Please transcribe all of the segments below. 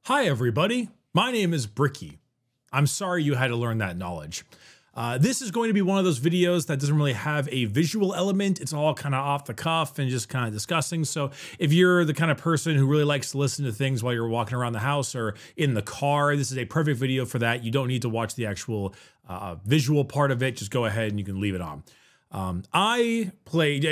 Hi everybody, my name is Bricky. I'm sorry you had to learn that knowledge. This is going to be one of those videos that doesn't really have a visual element. It's all kind of off the cuff and just kind of discussing. So if you're the kind of person who really likes to listen to things while you're walking around the house or in the car, this is a perfect video for that. You don't need to watch the actual visual part of it. Just go ahead and you can leave it on. I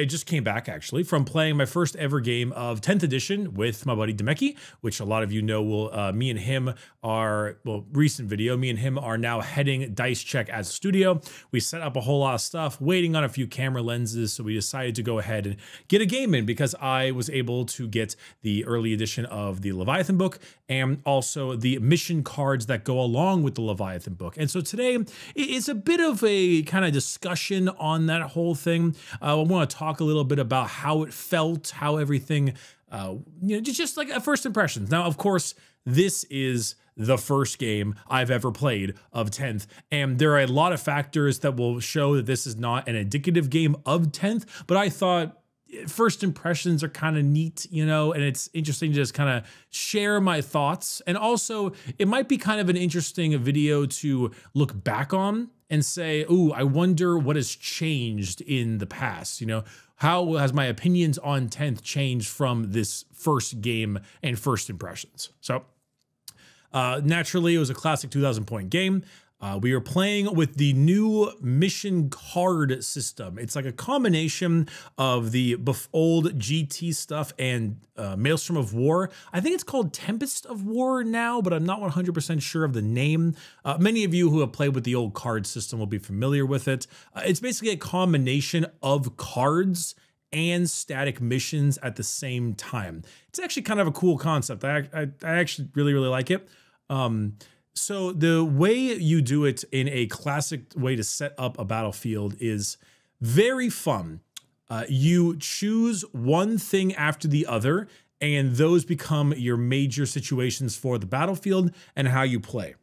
just came back actually from playing my first ever game of 10th edition with my buddy Demeki, which a lot of you know will, me and him are, well, recent video, me and him are now heading Dice Check as a studio. We set up a whole lot of stuff, waiting on a few camera lenses. So we decided to go ahead and get a game in because I was able to get the early edition of the Leviathan book and also the mission cards that go along with the Leviathan book. And so today it's a bit of a kind of discussion on that whole thing. I want to talk a little bit about how it felt, how everything, just like first impressions. Now, of course, this is the first game I've ever played of 10th, and there are a lot of factors that will show that this is not an indicative game of 10th, but I thought first impressions are kind of neat, and it's interesting to just kind of share my thoughts. And also it might be kind of an interesting video to look back on and say, ooh, I wonder what has changed in the past. How has my opinions on 10th changed from this first game and first impressions? So naturally, it was a classic 2,000 point game. We are playing with the new mission card system. It's like a combination of the old GT stuff and Maelstrom of War. I think it's called Tempest of War now, but I'm not 100% sure of the name. Many of you who have played with the old card system will be familiar with it. It's basically a combination of cards and static missions at the same time. It's actually kind of a cool concept. I actually really like it. So the way you do it in a classic way to set up a battlefield is very fun. You choose one thing after the other, and those become your major situations for the battlefield and how you play.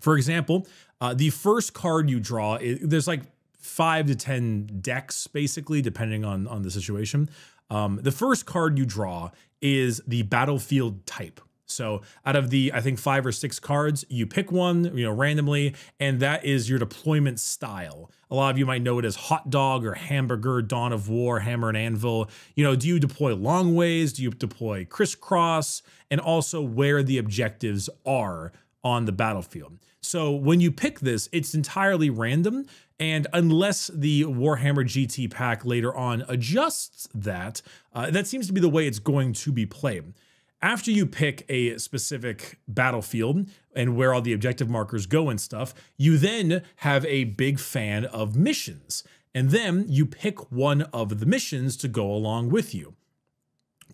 For example, the first card you draw, there's like 5 to 10 decks, basically, depending on the situation. The first card you draw is the battlefield type. So out of the, I think 5 or 6 cards, you pick one, randomly, and that is your deployment style. A lot of you might know it as hot dog or hamburger, dawn of war, hammer and anvil. Do you deploy long ways? Do you deploy crisscross? And also where the objectives are on the battlefield. So when you pick this, it's entirely random. And unless the Warhammer GT pack later on adjusts that, that seems to be the way it's going to be played. After you pick a specific battlefield and where all the objective markers go and stuff, you then have a big fan of missions. And then you pick one of the missions to go along with you.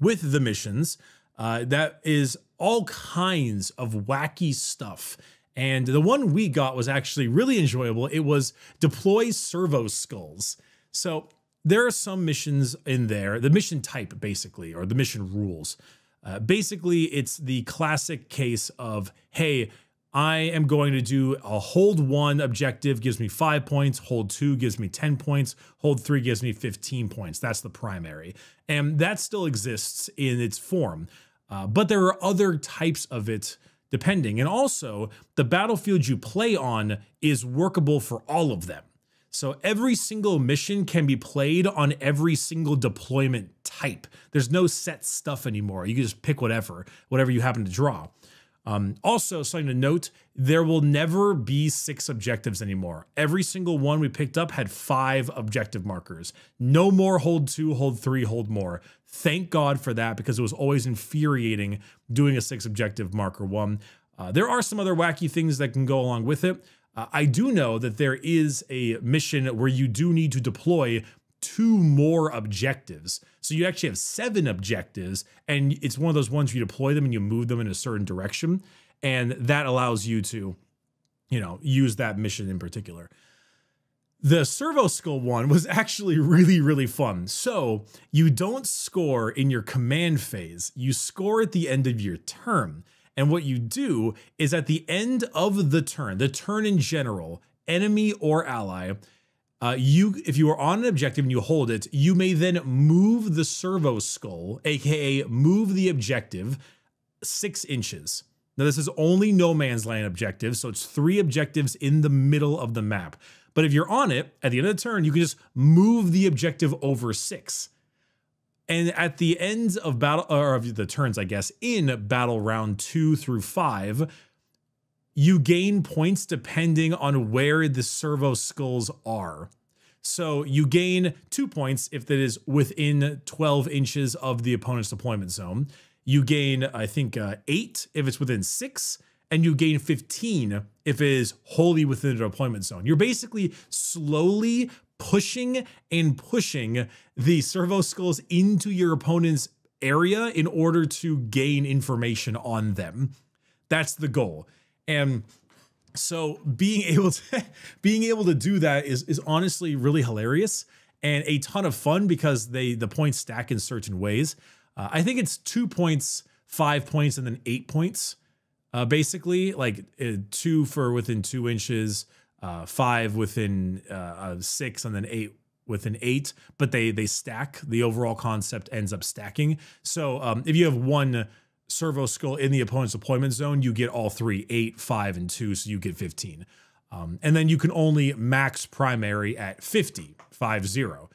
With the missions, that is all kinds of wacky stuff. And the one we got was actually really enjoyable. It was deploy servo skulls. So there are some missions in there, the mission type basically, or the mission rules. Basically, it's the classic case of, hey, I am going to do a hold 1 objective gives me 5 points, hold 2 gives me 10 points, hold 3 gives me 15 points. That's the primary. And that still exists in its form. But there are other types of it depending. And also, the battlefield you play on is workable for all of them. So every single mission can be played on every single deployment type. There's no set stuff anymore. You can just pick whatever you happen to draw. Also, something to note, there will never be 6 objectives anymore. Every single one we picked up had 5 objective markers. No more hold 2, hold 3, hold more. Thank God for that, because it was always infuriating doing a 6 objective marker one. There are some other wacky things that can go along with it. I do know that there is a mission where you do need to deploy 2 more objectives. So you actually have 7 objectives, and it's one of those ones you deploy them and you move them in a certain direction. And that allows you to, use that mission in particular. The servo skull one was actually really fun. So you don't score in your command phase, you score at the end of your turn. And what you do is at the end of the turn in general, enemy or ally, if you are on an objective and you hold it, you may then move the servo skull, aka move the objective 6 inches. Now, this is only no man's land objectives, so it's 3 objectives in the middle of the map. But if you're on it, at the end of the turn, you can just move the objective over 6. And at the end of battle, or of the turns, I guess, in battle round 2 through 5, you gain points depending on where the servo skulls are. So you gain 2 points if that is within 12 inches of the opponent's deployment zone. You gain, I think, 8 if it's within 6, and you gain 15 if it is wholly within the deployment zone. You're basically slowly pushing and pushing the servo skulls into your opponent's area in order to gain information on them. That's the goal. And so being able to do that is honestly really hilarious and a ton of fun because the points stack in certain ways. I think it's 2 points, 5 points, and then 8 points. Basically, like 2 for within 2 inches, 5 within 6, and then 8 within 8. But they stack. The overall concept ends up stacking. So if you have 1 servo skull in the opponent's deployment zone, you get all 3, 8, 5, and 2, so you get 15. And then you can only max primary at 50, 5-0.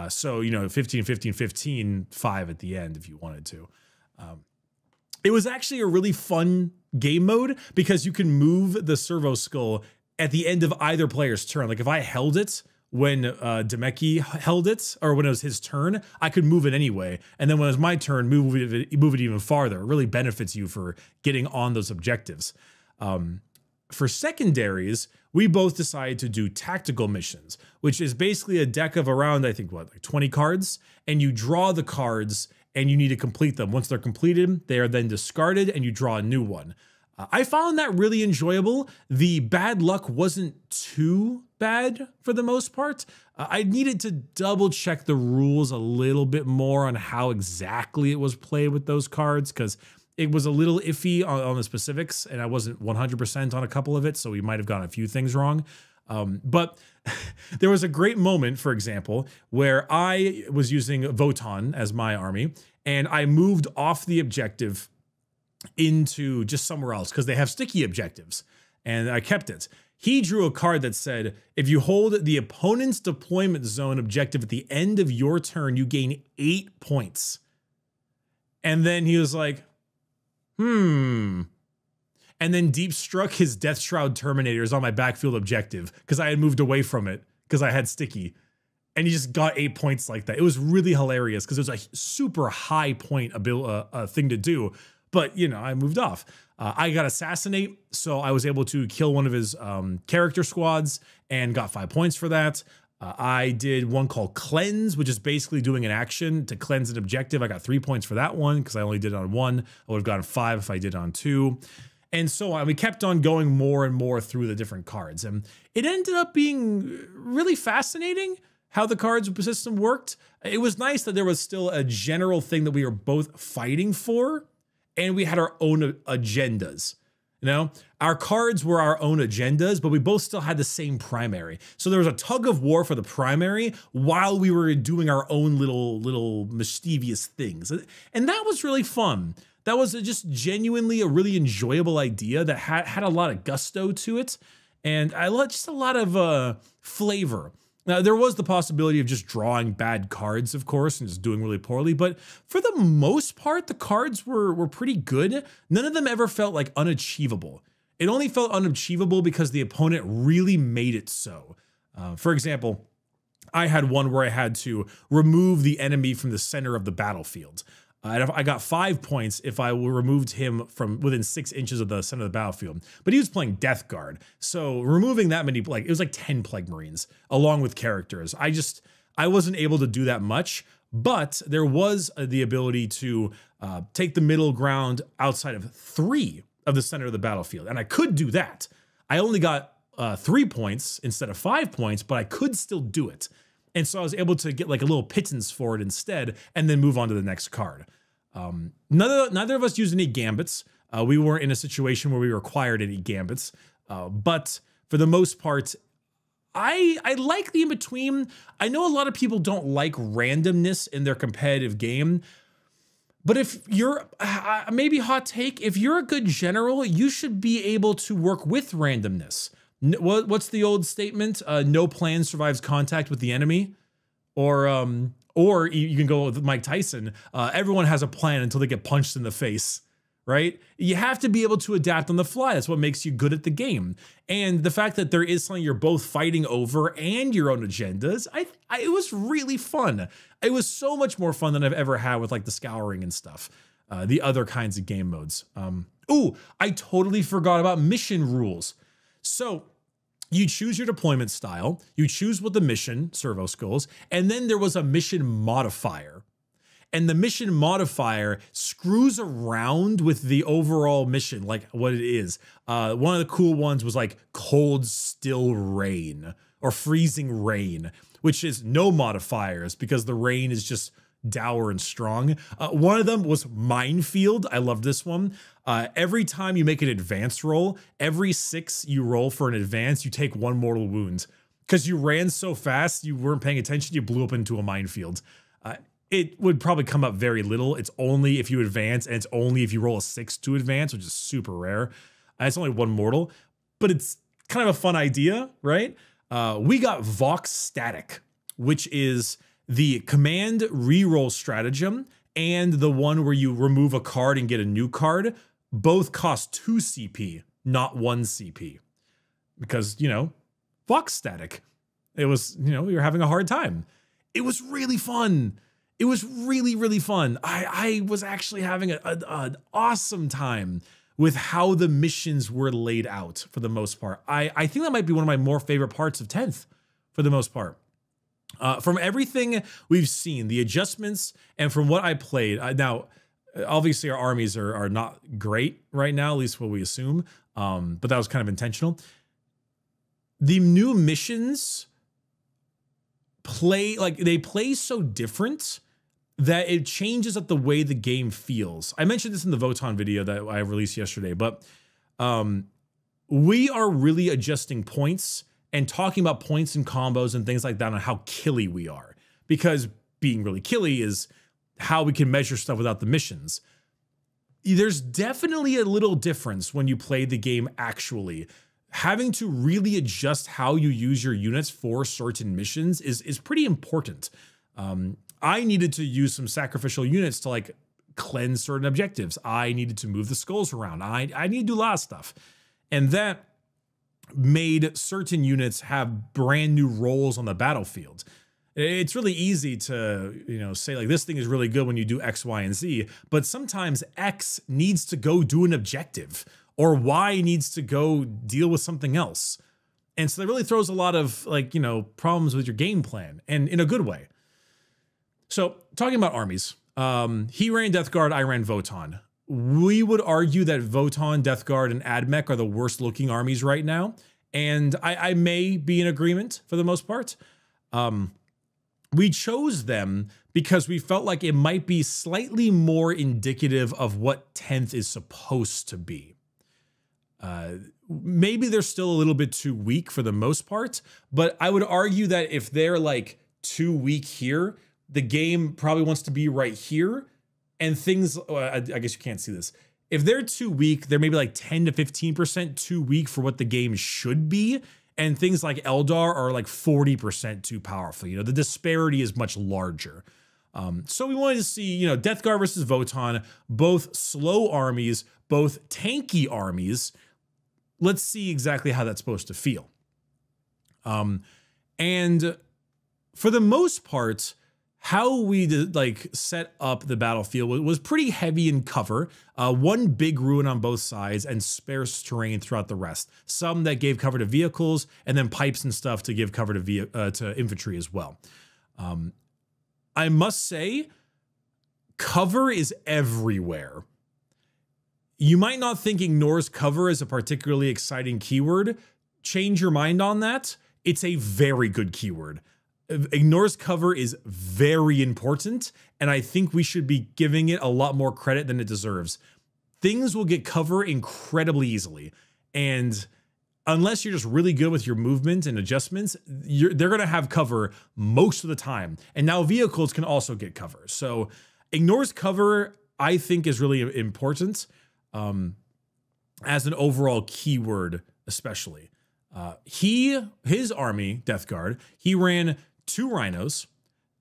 So, you know, 15, 15, 15, 5 at the end if you wanted to. It was actually a really fun game mode because you can move the servo skull at the end of either player's turn. Like if I held it when Demeki held it, or when it was his turn, I could move it anyway. And then when it was my turn, move it even farther. It really benefits you for getting on those objectives. For secondaries, we both decided to do tactical missions, which is basically a deck of around, I think, like 20 cards, and you draw the cards and you need to complete them. Once they're completed, they are then discarded and you draw a new one. I found that really enjoyable. The bad luck wasn't too bad for the most part. I needed to double check the rules a little bit more on how exactly it was played with those cards, because it was a little iffy on the specifics, and I wasn't 100% on a couple of it, so we might have gotten a few things wrong. But there was a great moment, for example, where I was using Votan as my army, and I moved off the objective into just somewhere else because they have sticky objectives, and I kept it. He drew a card that said, if you hold the opponent's deployment zone objective at the end of your turn, you gain 8 points. And then he was like, and then deep struck his Death Shroud Terminators on my backfield objective because I had moved away from it because I had sticky. And he just got 8 points like that. It was really hilarious because it was a super high point thing to do. But, you know, I moved off. I got Assassinate, so I was able to kill one of his character squads and got 5 points for that. I did one called Cleanse, which is basically doing an action to cleanse an objective. I got 3 points for that one because I only did it on 1. I would have gotten 5 if I did it on 2. And so on. We kept on going more and more through the different cards. And it ended up being really fascinating how the cards system worked. It was nice that there was still a general thing that we were both fighting for, and we had our own agendas. You know, our cards were our own agendas, but we both still had the same primary. So there was a tug of war for the primary while we were doing our own little mischievous things. And that was really fun. That was just genuinely a really enjoyable idea that had a lot of gusto to it. And I loved just a lot of flavor. Now, there was the possibility of just drawing bad cards, of course, and just doing really poorly. But for the most part, the cards were pretty good. None of them ever felt like unachievable. It only felt unachievable because the opponent really made it so. For example, I had one where I had to remove the enemy from the center of the battlefield. I got 5 points if I removed him from within 6 inches of the center of the battlefield. But he was playing Death Guard. So removing that many, like, it was like 10 Plague Marines along with characters. I wasn't able to do that much, but there was the ability to take the middle ground outside of 3 of the center of the battlefield. And I could do that. I only got 3 points instead of 5 points, but I could still do it. And so I was able to get like a little pittance for it instead, and then move on to the next card. Neither of us used any gambits. We weren't in a situation where we required any gambits. But for the most part, I like the in-between. I know a lot of people don't like randomness in their competitive game. But if you're, maybe hot take, if you're a good general, you should be able to work with randomness. What's the old statement? No plan survives contact with the enemy. Or you can go with Mike Tyson. Everyone has a plan until they get punched in the face, right? You have to be able to adapt on the fly. That's what makes you good at the game. And the fact that there is something you're both fighting over and your own agendas, it was really fun. It was so much more fun than I've ever had with like the scouring and stuff, the other kinds of game modes. Ooh, I totally forgot about mission rules. So you choose your deployment style, you choose what the mission, servo skulls, and then there was a mission modifier. And the mission modifier screws around with the overall mission, like what it is. One of the cool ones was like cold, still rain or freezing rain, which is no modifiers because the rain is just dour and strong. One of them was minefield. I love this one. Every time you make an advance roll, every 6 you roll for an advance, you take 1 mortal wound. Because you ran so fast, you weren't paying attention, you blew up into a minefield. It would probably come up very little. It's only if you advance, and it's only if you roll a 6 to advance, which is super rare. It's only 1 mortal, but it's kind of a fun idea, right? We got Vox Static, which is the command reroll stratagem and the one where you remove a card and get a new card. Both cost 2 CP, not 1 CP. Because, you know, Vox Static. It was, you know, we were having a hard time. It was really fun. It was really, really fun. I was actually having an awesome time with how the missions were laid out for the most part. I think that might be one of my more favorite parts of 10th for the most part. From everything we've seen, the adjustments, and from what I played, now, obviously our armies are not great right now, at least what we assume, but that was kind of intentional. The new missions they play so different that it changes up the way the game feels. I mentioned this in the Votann video that I released yesterday, but we are really adjusting points and talking about points and combos and things like that on how killy we are. Because being really killy is how we can measure stuff without the missions. There's definitely a little difference when you play the game actually. Having to really adjust how you use your units for certain missions is pretty important. I needed to use some sacrificial units to like cleanse certain objectives. I needed to move the skulls around. I need to do a lot of stuff. And that made certain units have brand new roles on the battlefield. It's really easy to, you know, say like this thing is really good when you do X, Y, and Z, but sometimes X needs to go do an objective or Y needs to go deal with something else. And so that really throws a lot of like, you know, problems with your game plan and in a good way. So talking about armies, he ran Death Guard, I ran Votann. We would argue that Votann, Death Guard, and Admech are the worst looking armies right now. And I may be in agreement for the most part. We chose them because we felt like it might be slightly more indicative of what 10th is supposed to be. Maybe they're still a little bit too weak for the most part, but I would argue that if they're like too weak here, the game probably wants to be right here. And things, I guess you can't see this. If they're too weak, they're maybe like 10 to 15% too weak for what the game should be. And things like Eldar are like 40% too powerful. You know, the disparity is much larger. So we wanted to see, you know, Death Guard versus Votann, both slow armies, both tanky armies. Let's see exactly how that's supposed to feel. And for the most part, how we like set up the battlefield was pretty heavy in cover. One big ruin on both sides and sparse terrain throughout the rest. Some that gave cover to vehicles and then pipes and stuff to give cover to infantry as well. I must say, cover is everywhere. You might not think ignores cover as a particularly exciting keyword. Change your mind on that. It's a very good keyword. Ignores cover is very important, and I think we should be giving it a lot more credit than it deserves. Things will get cover incredibly easily, and unless you're just really good with your movement and adjustments, they're going to have cover most of the time. And now vehicles can also get cover. So ignores cover, I think is really important as an overall keyword, especially. His army, Death Guard, he ran 2 Rhinos,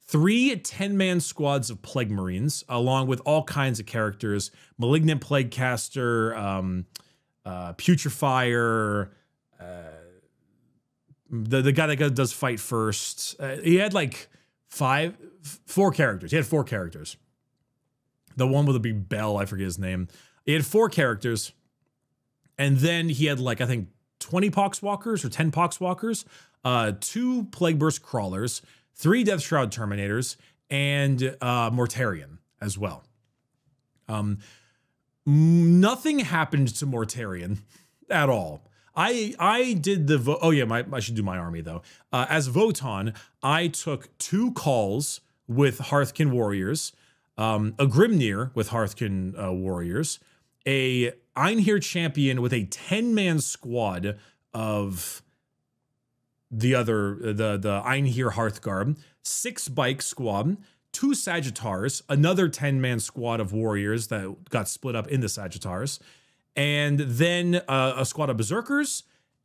3 10-man squads of Plague Marines, along with all kinds of characters, Malignant Plague Caster, Putrefier, the guy that does fight first. He had like 4 characters. He had 4 characters. The one with a big bell, I forget his name. He had 4 characters. And then he had like, I think 20 Poxwalkers or 10 Poxwalkers, 2 Plague Burst Crawlers, 3 Death Shroud Terminators, and Mortarion as well. Nothing happened to Mortarion at all. I did the oh yeah, I should do my army though. As Votann, I took 2 calls with Hearthkin Warriors, a Grimnir with Hearthkin Warriors, a Einhir Champion with a 10-man squad of the Einhir Hearthguard, 6 Bike Squad, 2 Sagittars, another 10-man squad of warriors that got split up into Sagittars, and then a squad of Berserkers,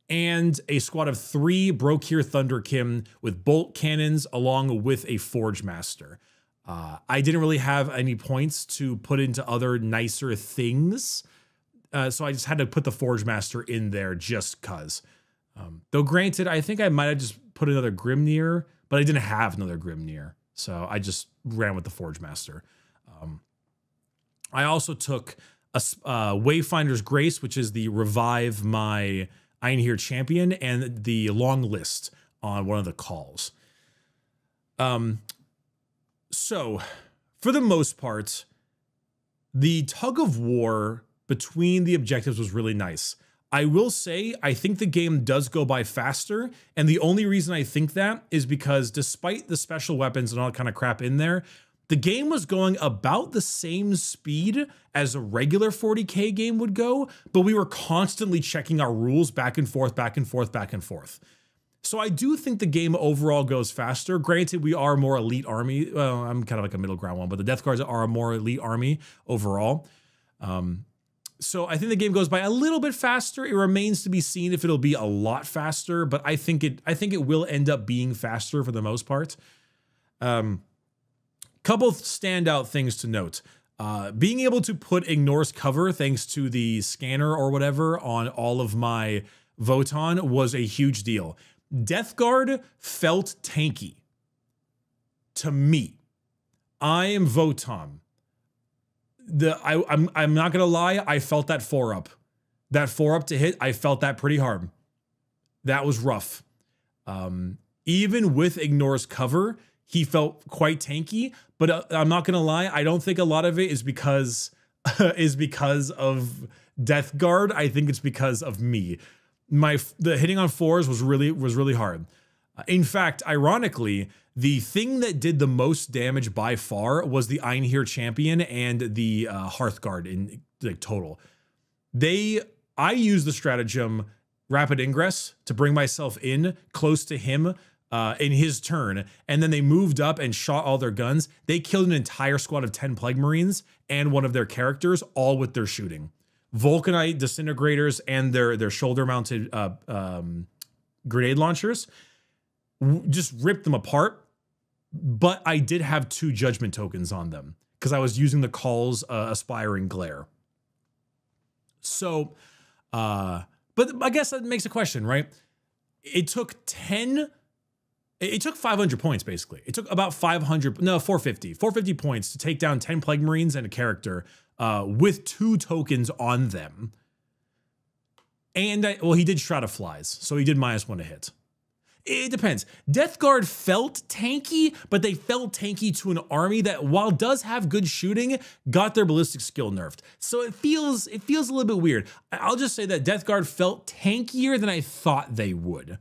and a squad of 3 Brokir Thunderkim with bolt cannons, along with a Forge Master. I didn't really have any points to put into other nicer things, so I just had to put the Forge Master in there just cuz. Though granted, I think I might have just put another Grimnir, but I didn't have another Grimnir, so I just ran with the Forge Master. I also took a Wayfinder's Grace, which is the revive my Einhir Champion, and the long list on one of the calls. So, for the most part, the tug of war between the objectives was really nice. I will say, I think the game does go by faster, and the only reason I think that is because despite the special weapons and all that kind of crap in there, the game was going about the same speed as a regular 40K game would go, but we were constantly checking our rules back and forth, back and forth, back and forth. So I do think the game overall goes faster. Granted, we are a more elite army. Well, I'm kind of like a middle ground one, but the Death Guards are a more elite army overall. So I think the game goes by a little bit faster. It remains to be seen if it'll be a lot faster, but I think it will end up being faster for the most part. Couple standout things to note. Being able to put Ignore's cover thanks to the scanner or whatever on all of my Votann was a huge deal. Death Guard felt tanky to me. I am Votann. I'm not gonna lie, I felt that 4-up. That 4-up to hit, I felt that pretty hard. That was rough. Even with Ignore's cover, he felt quite tanky, but I'm not gonna lie, I don't think a lot of it is because of Death Guard. I think it's because of me. The hitting on 4s was really hard. In fact, ironically, the thing that did the most damage by far was the Einhir Champion and the Hearthguard in like total. I used the stratagem Rapid Ingress to bring myself in close to him in his turn, and then they moved up and shot all their guns. They killed an entire squad of 10 Plague Marines and one of their characters, all with their shooting. Vulcanite Disintegrators and their shoulder-mounted grenade launchers just ripped them apart. But I did have 2 judgment tokens on them because I was using the call's Aspiring Glare. So, but I guess that makes a question, right? It took 500 points, basically. It took about 450 points to take down 10 Plague Marines and a character with 2 tokens on them. And, well, he did Shroud of Flies, so he did -1 to hit. It depends. Death Guard felt tanky, but they felt tanky to an army that, while does have good shooting, got their ballistic skill nerfed. So it feels a little bit weird. I'll just say that Death Guard felt tankier than I thought they would.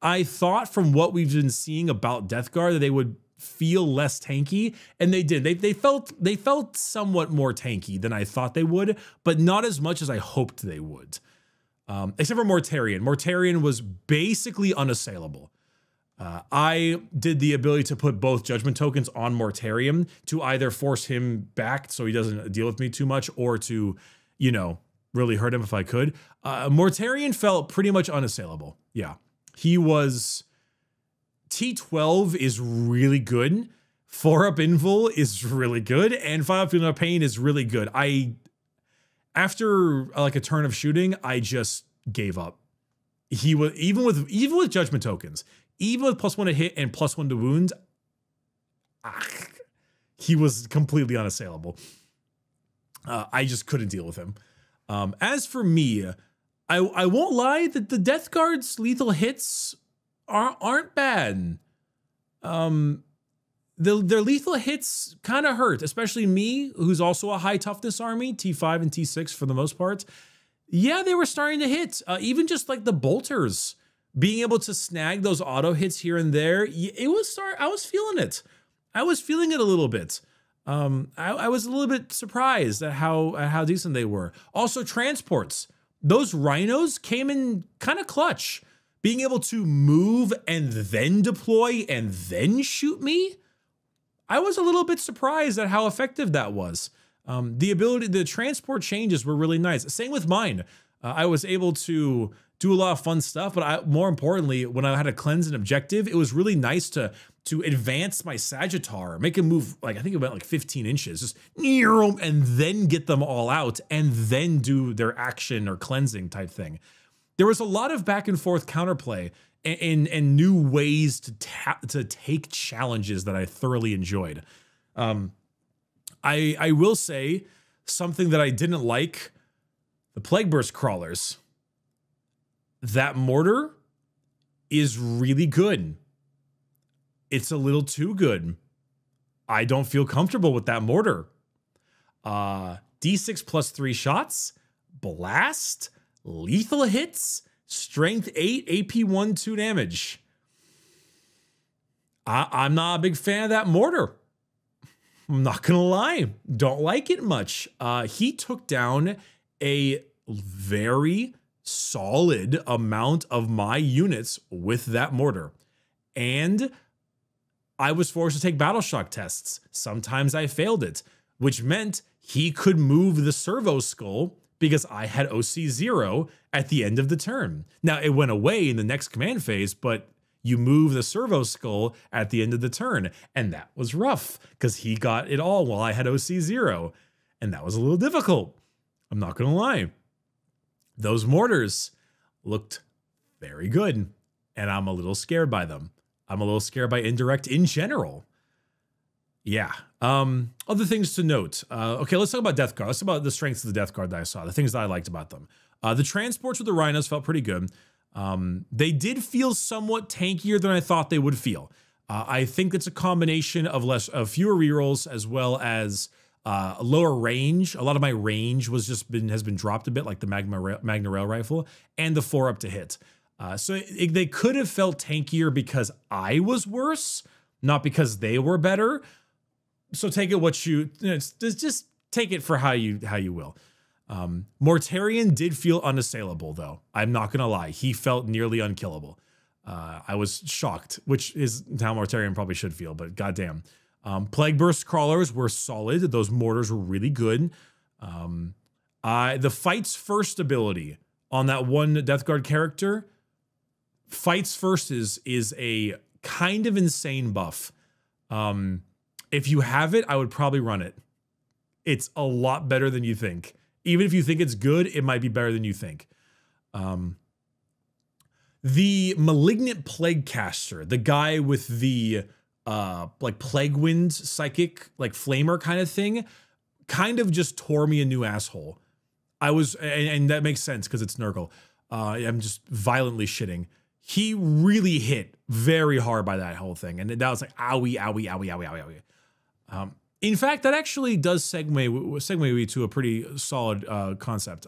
I thought from what we've been seeing about Death Guard that they would feel less tanky, and they did. They felt somewhat more tanky than I thought they would, but not as much as I hoped they would. Except for Mortarion. Mortarion was basically unassailable. I did the ability to put both judgment tokens on Mortarion to either force him back so he doesn't deal with me too much, or to, you know, really hurt him if I could. Mortarion felt pretty much unassailable. Yeah, he was... T12 is really good. 4-up Invul is really good, and 5-up Feeling of Pain is really good. After like a turn of shooting, I just gave up. He was even with judgment tokens, even with +1 to hit and +1 to wound, he was completely unassailable. I just couldn't deal with him. As for me, I won't lie that the Death Guard's lethal hits aren't bad. Their lethal hits kind of hurt, especially me, who's also a high toughness army, T5 and T6 for the most part. Yeah, they were starting to hit. Even just like the bolters, being able to snag those auto hits here and there, I was feeling it. I was feeling it a little bit. I was a little bit surprised at how decent they were. Also, transports. Those rhinos came in kind of clutch. Being able to move and then deploy and then shoot me, I was a little bit surprised at how effective that was. The transport changes were really nice. Same with mine. I was able to do a lot of fun stuff, but more importantly, when I had to cleanse an objective, it was really nice to advance my Sagittar, make him move, like I think about like 15 inches, just and then get them all out and then do their action or cleansing type thing. There was a lot of back and forth counterplay and new ways to take challenges that I thoroughly enjoyed. I will say something that I didn't like: the Plague Burst crawlers. That mortar is really good. It's a little too good. I don't feel comfortable with that mortar. D6 plus 3 shots, blast, lethal hits, strength 8, AP 1, 2 damage. I'm not a big fan of that mortar. I'm not gonna lie, don't like it much. He took down a very solid amount of my units with that mortar. And I was forced to take battle shock tests. Sometimes I failed it, which meant he could move the servo skull because I had OC 0 at the end of the turn. Now, it went away in the next command phase, but you move the servo skull at the end of the turn. And that was rough because he got it all while I had OC 0. And that was a little difficult. I'm not going to lie. Those mortars looked very good, and I'm a little scared by them. I'm a little scared by indirect in general. Yeah. Other things to note. Okay, let's talk about Death Guard. Let's talk about the strengths of the Death Guard that I saw, the things that I liked about them. The transports with the rhinos felt pretty good. They did feel somewhat tankier than I thought they would feel. I think it's a combination of fewer rerolls as well as a lower range. A lot of my range has been dropped a bit, like the Magna Rail rifle, and the 4-up to hit. So they could have felt tankier because I was worse, not because they were better. So take it just take it for how you will. Mortarion did feel unassailable, though. I'm not gonna lie, he felt nearly unkillable. I was shocked, which is how Mortarion probably should feel, but goddamn. Plague Burst crawlers were solid. Those mortars were really good. The Fights First ability on that one Death Guard character, Fights First is a kind of insane buff. If you have it, I would probably run it. It's a lot better than you think. Even if you think it's good, it might be better than you think. The Malignant Plague Caster, the guy with the like Plague Wind psychic, like flamer kind of thing, kind of just tore me a new asshole. And that makes sense because it's Nurgle. I'm just violently shitting. He really hit very hard by that whole thing. And that was like, owie, owie, owie, owie, owie, owie. In fact, that actually does segue me to a pretty solid concept.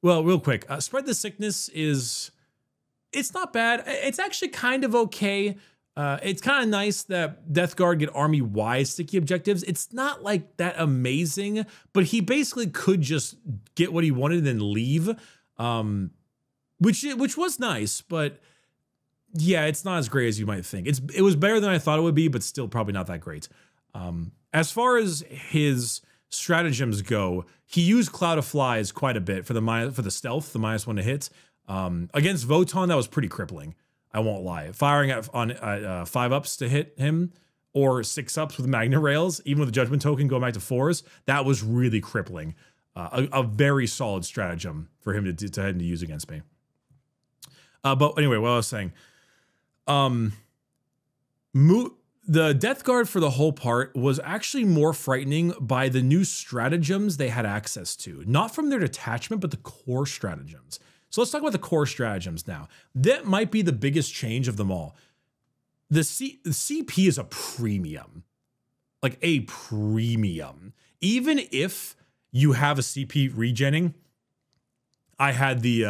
Well, real quick, Spread the Sickness it's not bad. It's actually kind of okay. It's kind of nice that Death Guard get army-wide sticky objectives. It's not like that amazing, but he basically could just get what he wanted and then leave, which was nice. But yeah, it's not as great as you might think. It was better than I thought it would be, but still probably not that great. As far as his stratagems go, he used Cloud of Flies quite a bit for the stealth, the -1 to hit. Against Votann, that was pretty crippling. I won't lie. Firing on 5-ups to hit him, or 6-ups with Magna Rails, even with the Judgment Token going back to 4s, that was really crippling. A very solid stratagem for him to head and to use against me. But anyway, what I was saying, the Death Guard for the whole part was actually more frightening by the new stratagems they had access to, not from their detachment, but the core stratagems. So let's talk about the core stratagems now. That might be the biggest change of them all. The CP is a premium, like a premium. Even if you have a CP regenning, I had the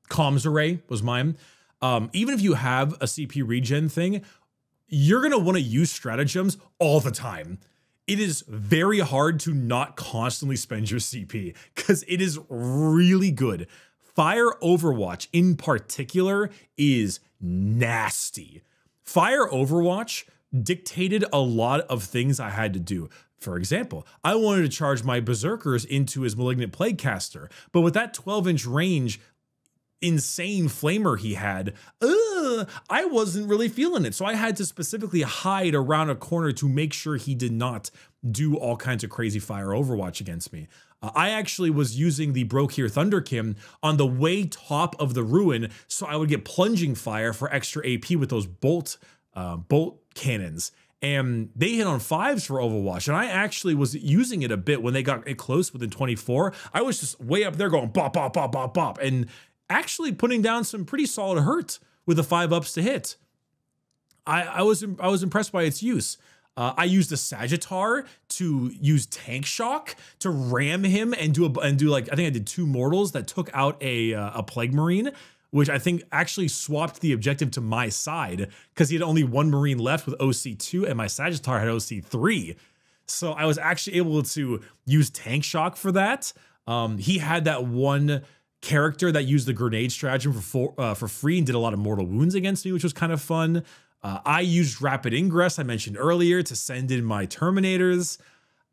comms array was mine. Even if you have a CP regen thing, you're going to want to use stratagems all the time. It is very hard to not constantly spend your CP because it is really good. Fire Overwatch in particular is nasty. Fire Overwatch dictated a lot of things I had to do. For example, I wanted to charge my Berserkers into his Malignant Plaguecaster, but with that 12-inch range, insane flamer he had, I wasn't really feeling it. So I had to specifically hide around a corner to make sure he did not do all kinds of crazy Fire Overwatch against me. I actually was using the Brokir Thunderkim on the way top of the ruin, so I would get plunging fire for extra AP with those bolt cannons. And they hit on 5s for Overwatch, and I actually was using it a bit when they got it close within 24. I was just way up there going bop, bop, bop, bop, bop, and actually putting down some pretty solid hurt with the 5-ups to hit. I was impressed by its use. I used a Sagittar to use Tank Shock to ram him and do like, I think I did 2 mortals that took out a Plague Marine, which I think actually swapped the objective to my side because he had only 1 Marine left with OC2 and my Sagittar had OC3. So I was actually able to use Tank Shock for that. He had that one character that used the grenade stratagem for free and did a lot of mortal wounds against me, which was kind of fun. I used Rapid Ingress, I mentioned earlier, to send in my Terminators.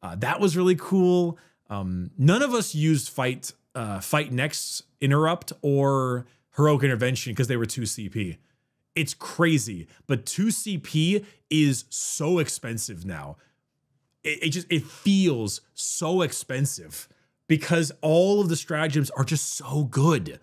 That was really cool. None of us used Fight Next Interrupt or Heroic Intervention because they were 2 CP. It's crazy, but 2 CP is so expensive now. It feels so expensive because all of the stratagems are just so good.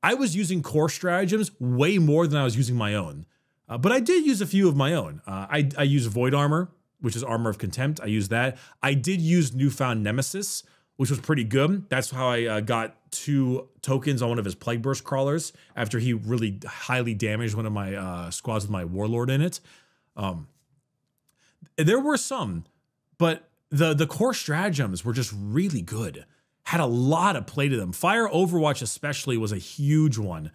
I was using core stratagems way more than I was using my own. But I did use a few of my own. I used Void Armor, which is Armor of Contempt. I used that. I did use Newfound Nemesis, which was pretty good. That's how I got 2 tokens on one of his Plague Burst Crawlers after he really highly damaged one of my squads with my Warlord in it. There were some, but the core stratagems were just really good. Had a lot of play to them. Fire Overwatch especially was a huge one.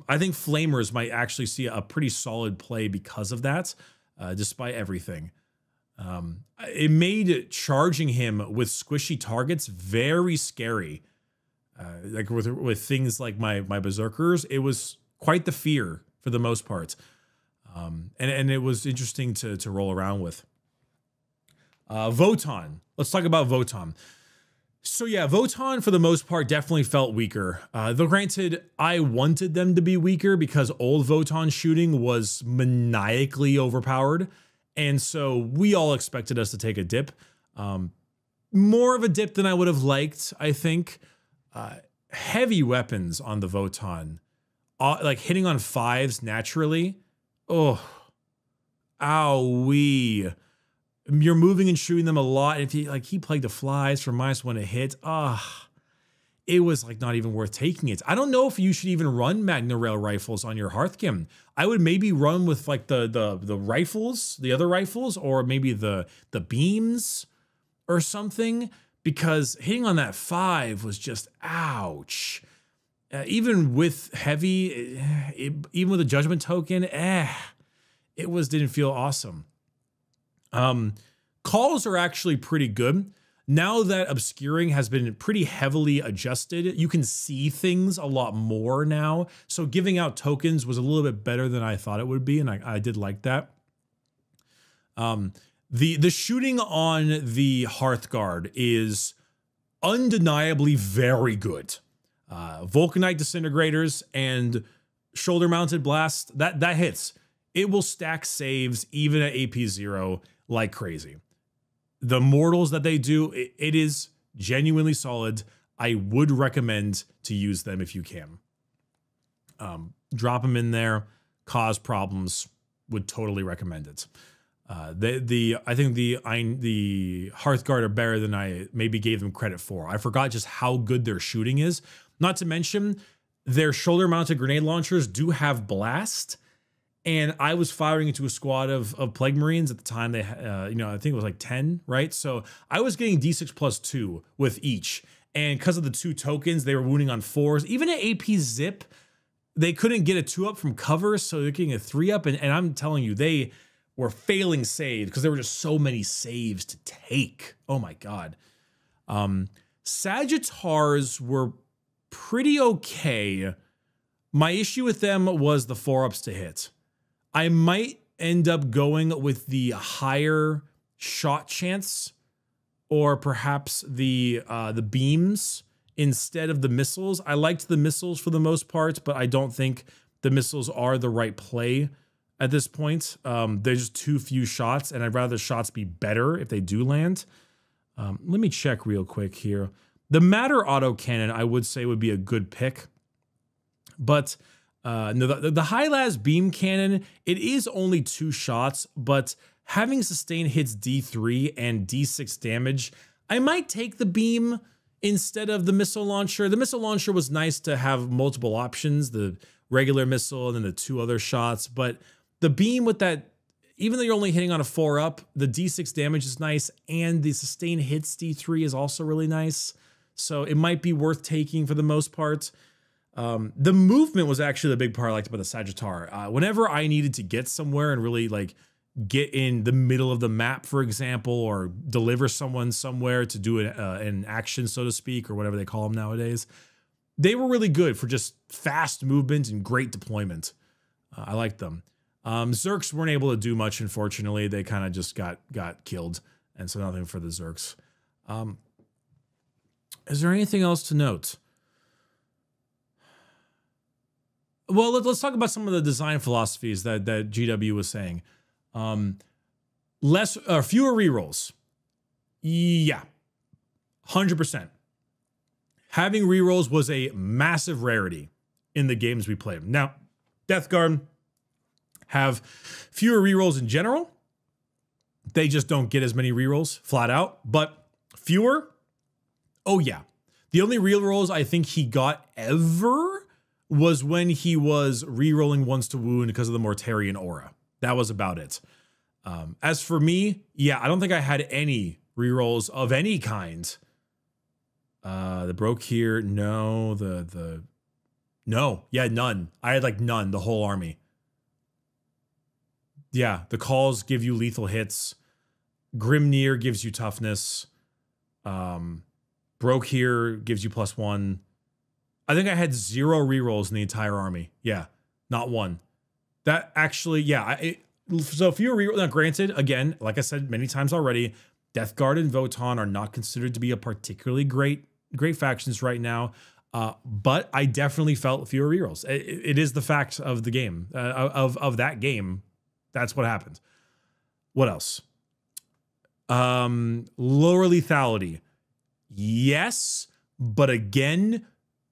I think Flamers might actually see a pretty solid play because of that, despite everything. It made charging him with squishy targets very scary. Like with things like my Berserkers, it was quite the fear for the most part. And it was interesting to roll around with. Votann. Let's talk about Votann. So yeah, Votann for the most part definitely felt weaker. Though granted, I wanted them to be weaker because old Votann shooting was maniacally overpowered. And so we all expected us to take a dip. More of a dip than I would have liked, I think. Heavy weapons on the Votann. Like hitting on 5s naturally. Oh, owie. You're moving and shooting them a lot. If he Plague the Flies for -1 to hit, it was like not even worth taking it. I don't know if you should even run Magna Rail rifles on your Hearthkim. I would maybe run with like the rifles, the other rifles, or maybe the beams or something, because hitting on that 5 was just ouch. Even with heavy, even with a Judgment Token, didn't feel awesome. Calls are actually pretty good. Now that obscuring has been pretty heavily adjusted, you can see things a lot more now. So giving out tokens was a little bit better than I thought it would be, and I did like that. The shooting on the Hearthguard is undeniably very good. Vulcanite Disintegrators and shoulder mounted blast, that hits. It will stack saves even at AP 0 like crazy. The mortals that they do, it is genuinely solid. I would recommend to use them if you can. Drop them in there, cause problems, would totally recommend it. I think the Hearthguard are better than I maybe gave them credit for. I forgot just how good their shooting is. Not to mention, their shoulder-mounted grenade launchers do have blast, and I was firing into a squad of Plague Marines at the time. They, you know, I think it was like 10, right? So I was getting D6+2 with each, and because of the 2 tokens, they were wounding on 4s. Even at AP Zip, they couldn't get a 2-up from cover, so they're getting a 3-up, and I'm telling you, they were failing saves because there were just so many saves to take. Oh my God. Sagittars were pretty okay. My issue with them was the 4-ups to hit. I might end up going with the higher shot chance, or perhaps the beams instead of the missiles. I liked the missiles for the most part, but I don't think the missiles are the right play at this point. There's just too few shots, and I'd rather the shots be better if they do land. Let me check real quick here. The Matter autocannon, I would say, would be a good pick. But no, the high-las beam cannon, it is only 2 shots, but having sustained hits D3 and D6 damage, I might take the beam instead of the missile launcher. The missile launcher was nice to have multiple options, the regular missile and then the 2 other shots, but the beam with that, even though you're only hitting on a 4-up, the D6 damage is nice, and the sustained hits D3 is also really nice. So it might be worth taking for the most part. The movement was actually the big part I liked about the Sagittar. Whenever I needed to get somewhere and really like get in the middle of the map, for example, or deliver someone somewhere to do an action, so to speak, or whatever they call them nowadays, they were really good for just fast movement and great deployment. I liked them. Zerks weren't able to do much, unfortunately. They kind of just got killed, and so nothing for the Zerks. Is there anything else to note? Well, let's talk about some of the design philosophies that GW was saying. Fewer rerolls. Yeah, 100%. Having rerolls was a massive rarity in the games we played. Now, Death Guard have fewer rerolls in general. They just don't get as many rerolls flat out, but fewer. Oh yeah. The only rerolls I think he got ever was when he was rerolling once to wound because of the Mortarion aura. That was about it. As for me, yeah, I don't think I had any rerolls of any kind. The broke here, no. No, yeah, none. I had like none, the whole army. Yeah, the calls give you lethal hits. Grimnir gives you toughness. Broke here gives you +1. I think I had 0 rerolls in the entire army. Yeah, not one. That actually, yeah. So if you're reroll, now granted, again, like I said many times already, Death Guard and Votann are not considered to be a particularly great factions right now. But I definitely felt fewer rerolls. It is the fact of the game, of that game. That's what happened. What else? Lower lethality. Yes, but again,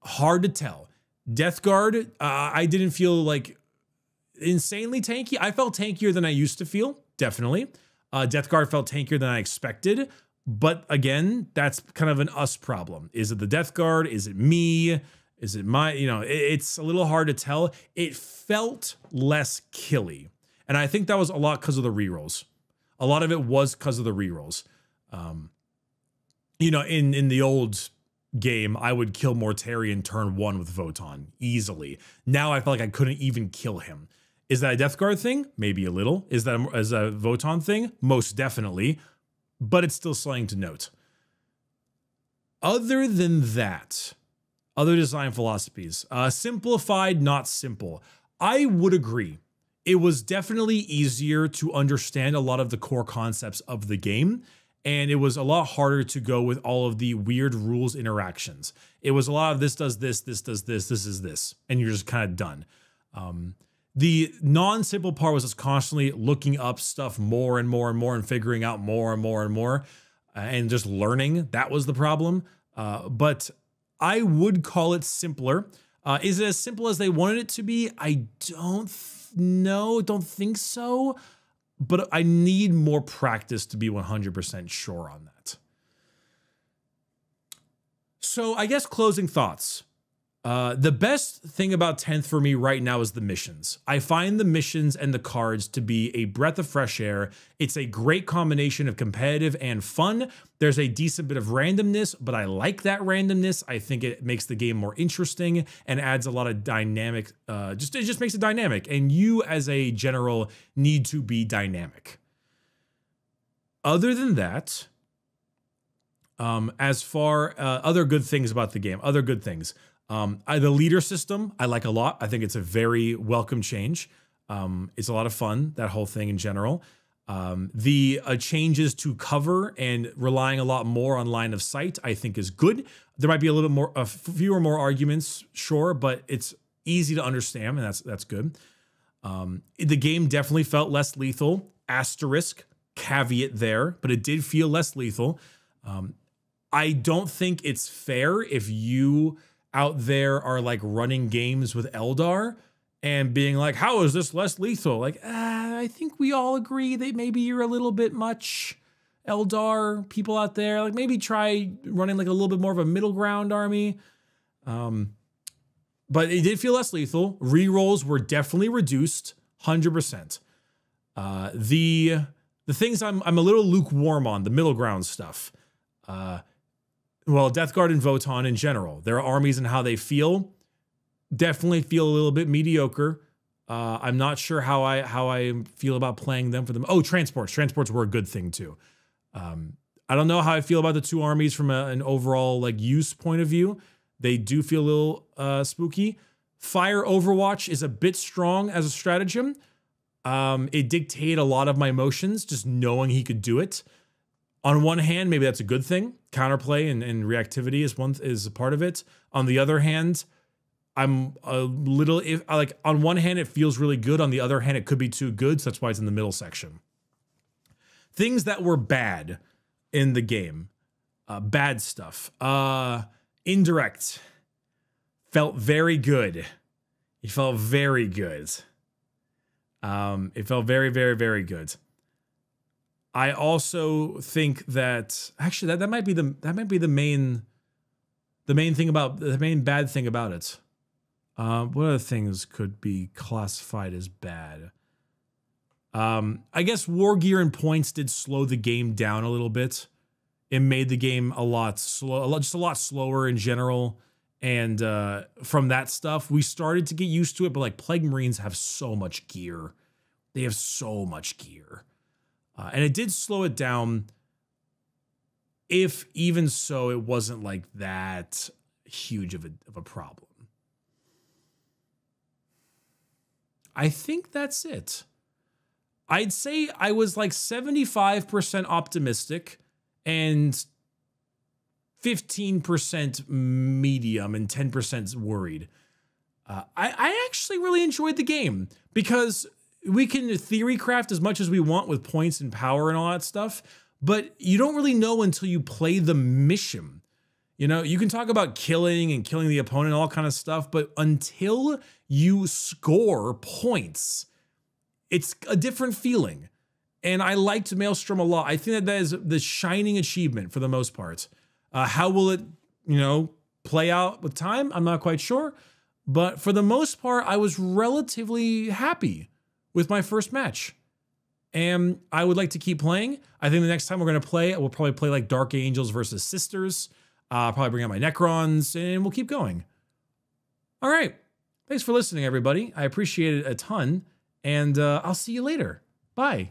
hard to tell. Death Guard, I didn't feel like insanely tanky. I felt tankier than I used to feel, definitely. Death Guard felt tankier than I expected. But again, that's kind of an us problem. Is it the Death Guard? Is it me? Is it my, you know, it's a little hard to tell. It felt less killy. And I think that was a lot because of the rerolls. A lot of it was because of the rerolls. You know, in the old game, I would kill Mortarion turn 1 with Votann easily. Now I felt like I couldn't even kill him. Is that a Death Guard thing? Maybe a little. Is that a Votann thing? Most definitely. But it's still something to note. Other than that, other design philosophies, simplified, not simple. I would agree. It was definitely easier to understand a lot of the core concepts of the game, and it was a lot harder to go with all of the weird rules interactions. It was a lot of this does this, this does this is this, and you're just kind of done. The non-simple part was just constantly looking up stuff more and more and more and figuring out more and more and more and just learning. That was the problem. But I would call it simpler. Is it as simple as they wanted it to be? I don't think so. But I need more practice to be 100% sure on that. So I guess closing thoughts. The best thing about 10th for me right now is the missions. I find the missions and the cards to be a breath of fresh air. It's a great combination of competitive and fun. There's a decent bit of randomness, but I like that randomness. I think it makes the game more interesting and adds a lot of dynamic, it just makes it dynamic. And you as a general need to be dynamic. Other than that, as far other good things about the game, other good things. The leader system, I like a lot. I think it's a very welcome change. It's a lot of fun, that whole thing in general. The changes to cover and relying a lot more on line of sight, I think is good. There might be a little bit more, fewer more arguments, sure, but it's easy to understand, and that's good. The game definitely felt less lethal, asterisk, caveat there, but it did feel less lethal. I don't think it's fair if you out there are like running games with Eldar and being like, how is this less lethal? Like, I think we all agree that maybe you're a little bit much. Eldar people out there, like maybe try running like a little bit more of a middle ground army. But it did feel less lethal. Rerolls were definitely reduced, 100%. The things I'm a little lukewarm on, the middle ground stuff. Well, Death Guard and Votann in general, their armies and how they feel definitely feel a little bit mediocre. I'm not sure how I feel about playing them for them. Oh, transports. Transports were a good thing too. I don't know how I feel about the two armies from an overall like use point of view. They do feel a little spooky. Fire Overwatch is a bit strong as a stratagem. It dictated a lot of my emotions, just knowing he could do it. On one hand, maybe that's a good thing. Counterplay and reactivity is a part of it. On the other hand, I'm a little, on one hand, it feels really good. On the other hand, it could be too good. So that's why it's in the middle section. Things that were bad in the game. Bad stuff. Indirect. Felt very good. It felt very good. It felt very, very, very good. I also think that actually that might be the main bad thing about it. What other things could be classified as bad? I guess war gear and points did slow the game down a little bit. It made the game a lot slower in general. And from that stuff, we started to get used to it. But like Plague Marines have so much gear. They have so much gear. And it did slow it down. If even so, it wasn't like that huge of a problem. I think that's it. I'd say I was like 75% optimistic and 15% medium and 10% worried. I actually really enjoyed the game because we can theory craft as much as we want with points and power and all that stuff, but you don't really know until you play the mission. You know, you can talk about killing the opponent and all kind of stuff, but until you score points, it's a different feeling. And I liked Maelstrom a lot. I think that is the shining achievement for the most part. How will it, play out with time? I'm not quite sure. But for the most part, I was relatively happy with my first match. And I would like to keep playing. I think the next time we're going to play, we'll probably play like Dark Angels versus Sisters. Probably bring out my Necrons, and we'll keep going. All right. Thanks for listening, everybody. I appreciate it a ton. And I'll see you later. Bye.